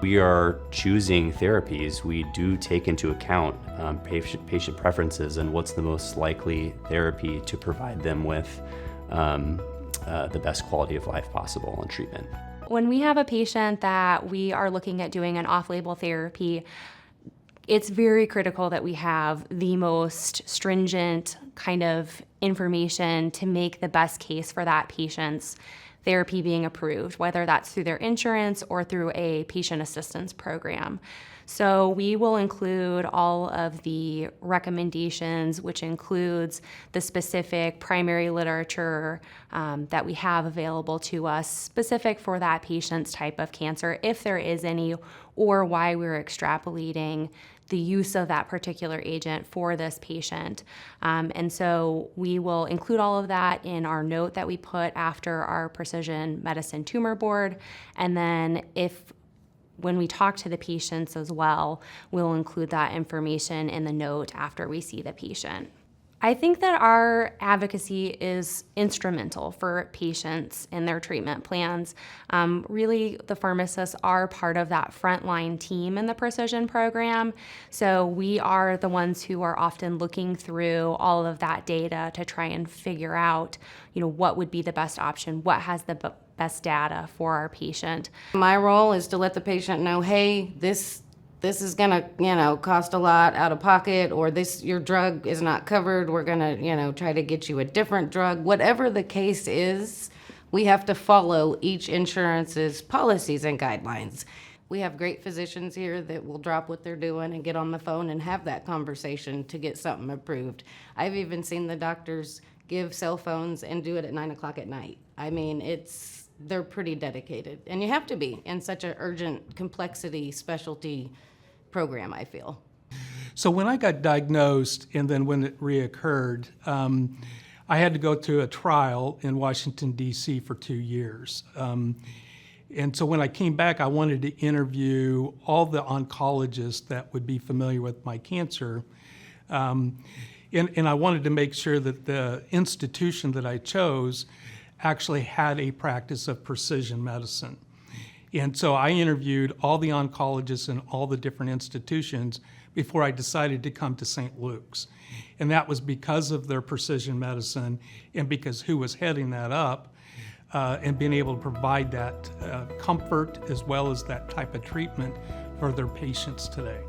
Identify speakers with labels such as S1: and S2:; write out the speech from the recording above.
S1: We are choosing therapies. We do take into account patient preferences and what's the most likely therapy to provide them with the best quality of life possible on treatment.
S2: When we have a patient that we are looking at doing an off-label therapy, it's very critical that we have the most stringent kind of information to make the best case for that patient's therapy being approved, whether that's through their insurance or through a patient assistance program. So we will include all of the recommendations, which includes the specific primary literature that we have available to us, specific for that patient's type of cancer, if there is any, or why we're extrapolating the use of that particular agent for this patient. And so we will include all of that in our note that we put after our precision medicine tumor board. And then when we talk to the patients as well, we'll include that information in the note after we see the patient. I think that our advocacy is instrumental for patients in their treatment plans. Really, the pharmacists are part of that frontline team in the Precision program. So we are the ones who are often looking through all of that data to try and figure out, what would be the best option, what has the best data for our patient.
S3: My role is to let the patient know, hey, this is gonna, cost a lot out of pocket, or your drug is not covered. We're gonna, try to get you a different drug. Whatever the case is, we have to follow each insurance's policies and guidelines. We have great physicians here that will drop what they're doing and get on the phone and have that conversation to get something approved. I've even seen the doctors give cell phones and do it at 9 o'clock at night. I mean, they're pretty dedicated, and you have to be in such an urgent complexity specialty program, I feel.
S4: So when I got diagnosed and then when it reoccurred, I had to go to a trial in Washington, D.C. for 2 years. And so when I came back, I wanted to interview all the oncologists that would be familiar with my cancer. And I wanted to make sure that the institution that I chose actually had a practice of precision medicine. And so I interviewed all the oncologists in all the different institutions before I decided to come to St. Luke's. And that was because of their precision medicine and because who was heading that up and being able to provide that comfort as well as that type of treatment for their patients today.